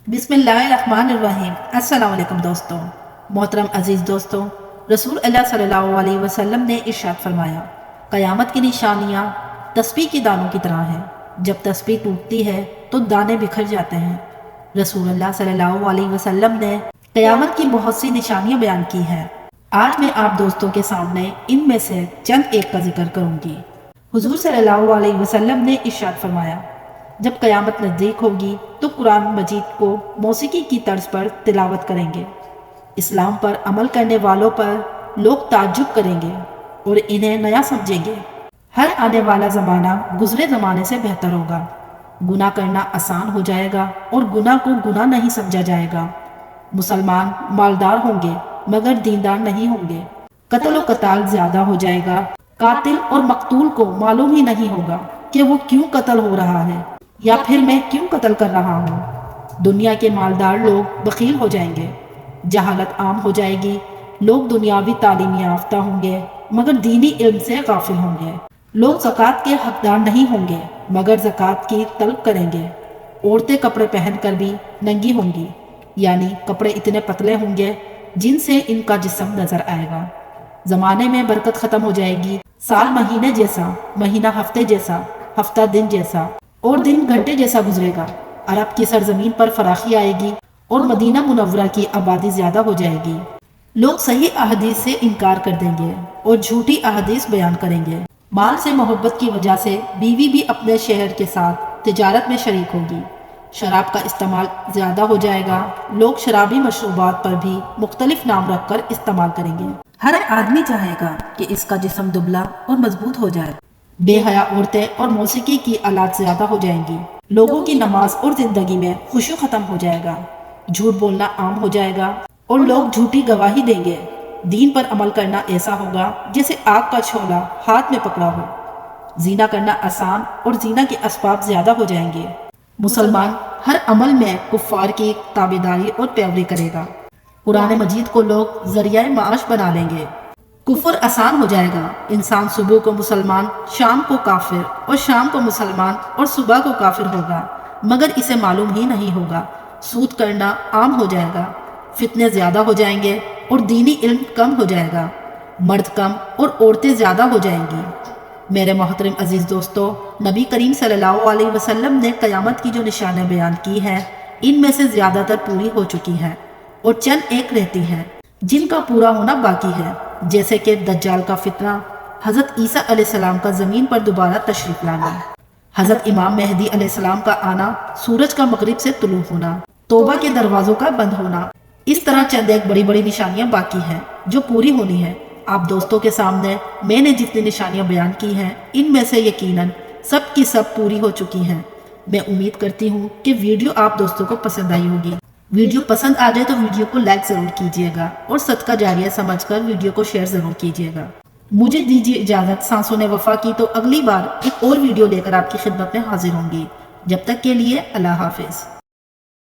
بسم اللہ الرحمن الرحیم۔ السلام علیکم دوستوں، محترم عزیز دوستوں، رسول اللہ صلی اللہ علیہ وسلم نے ارشاد فرمایا، قیامت کی نشانیاں تسبیح کے دانوں کی طرح ہیں۔ جب تسبیح ٹوٹتی ہے تو دانے بکھر جاتے ہیں۔ رسول اللہ صلی اللہ علیہ وسلم نے قیامت کی بہت سی نشانیاں بیان کی ہیں۔ آج میں آپ دوستوں کے سامنے ان میں سے چند ایک کا ذکر کروں گی۔ حضور صلی اللہ علیہ وسلم نے ارشاد فرمایا، جب قیامت نزدیک ہوگی تو قرآن مجید کو موسیقی کی طرز پر تلاوت کریں گے۔ اسلام پر عمل کرنے والوں پر لوگ تعجب کریں گے اور انہیں نیا سمجھیں گے۔ ہر آنے والا زمانہ گزرے زمانے سے بہتر ہوگا۔ گناہ کرنا آسان ہو جائے گا اور گناہ کو گناہ نہیں سمجھا جائے گا۔ مسلمان مالدار ہوں گے مگر دیندار نہیں ہوں گے۔ قتل و قتال زیادہ ہو جائے گا۔ قاتل اور مقتول کو معلوم ہی نہیں ہوگا کہ وہ کیوں قتل ہو رہا ہے یا پھر میں کیوں قتل کر رہا ہوں۔ دنیا کے مالدار لوگ بخیل ہو جائیں گے۔ جہالت عام ہو جائے گی۔ لوگ دنیاوی تعلیم یافتہ ہوں گے مگر دینی علم سے غافل ہوں گے۔ لوگ زکوٰۃ کے حقدار نہیں ہوں گے مگر زکوٰۃ کی طلب کریں گے۔ عورتیں کپڑے پہن کر بھی ننگی ہوں گی، یعنی کپڑے اتنے پتلے ہوں گے جن سے ان کا جسم نظر آئے گا۔ زمانے میں برکت ختم ہو جائے گی۔ سال مہینے جیسا، مہینہ ہفتے جیسا، ہفتہ دن جیسا اور دن گھنٹے جیسا گزرے گا۔ عرب کی سرزمین پر فراخی آئے گی اور مدینہ منورہ کی آبادی زیادہ ہو جائے گی۔ لوگ صحیح احادیث سے انکار کر دیں گے اور جھوٹی احادیث بیان کریں گے۔ مال سے محبت کی وجہ سے بیوی بھی اپنے شوہر کے ساتھ تجارت میں شریک ہوگی۔ شراب کا استعمال زیادہ ہو جائے گا۔ لوگ شرابی مشروبات پر بھی مختلف نام رکھ کر استعمال کریں گے۔ ہر آدمی چاہے گا کہ اس کا جسم دبلا اور مضبوط ہو جائے۔ بے حیا عورتیں اور موسیقی کی آلات زیادہ ہو جائیں گی۔ لوگوں کی نماز اور زندگی میں خشوع ختم ہو جائے گا۔ جھوٹ بولنا عام ہو جائے گا اور لوگ جھوٹی گواہی دیں گے۔ دین پر عمل کرنا ایسا ہوگا جیسے آگ کا چھولا ہاتھ میں پکڑا ہو۔ زنا کرنا آسان اور زنا کے اسباب زیادہ ہو جائیں گے۔ مسلمان ہر عمل میں کفار کی تابعداری اور پیروی کرے گا۔ قرآن مجید کو لوگ ذریعہ معاش بنا لیں گے۔ کفر آسان ہو جائے گا۔ انسان صبح کو مسلمان، شام کو کافر اور شام کو مسلمان اور صبح کو کافر ہوگا مگر اسے معلوم ہی نہیں ہوگا۔ سود کرنا عام ہو جائے گا۔ فتنے زیادہ ہو جائیں گے اور دینی علم کم ہو جائے گا۔ مرد کم اور عورتیں زیادہ ہو جائیں گی۔ میرے محترم عزیز دوستو، نبی کریم صلی اللہ علیہ وسلم نے قیامت کی جو نشانیاں بیان کی ہیں ان میں سے زیادہ تر پوری ہو چکی ہیں اور چند ایک رہتی ہیں جن کا پورا ہونا باقی ہے، جیسے کہ دجال کا فتنہ، حضرت عیسیٰ علیہ السلام کا زمین پر دوبارہ تشریف لانا، حضرت امام مہدی علیہ السلام کا آنا، سورج کا مغرب سے طلوع ہونا، توبہ کے دروازوں کا بند ہونا۔ اس طرح چند ایک بڑی بڑی نشانیاں باقی ہیں جو پوری ہونی ہیں۔ آپ دوستوں کے سامنے میں نے جتنی نشانیاں بیان کی ہیں ان میں سے یقیناً سب کی سب پوری ہو چکی ہیں۔ میں امید کرتی ہوں کہ ویڈیو آپ دوستوں کو پسند آئی ہوگی۔ ویڈیو پسند آ جائے تو ویڈیو کو لائک ضرور کیجیے گا اور صدقہ جاریہ سمجھ کر ویڈیو کو شیئر ضرور کیجیے گا۔ مجھے دیجیے اجازت، سانسوں نے وفا کی تو اگلی بار ایک اور ویڈیو لے کر آپ کی خدمت میں حاضر ہوں گی۔ جب تک کے لیے اللہ حافظ۔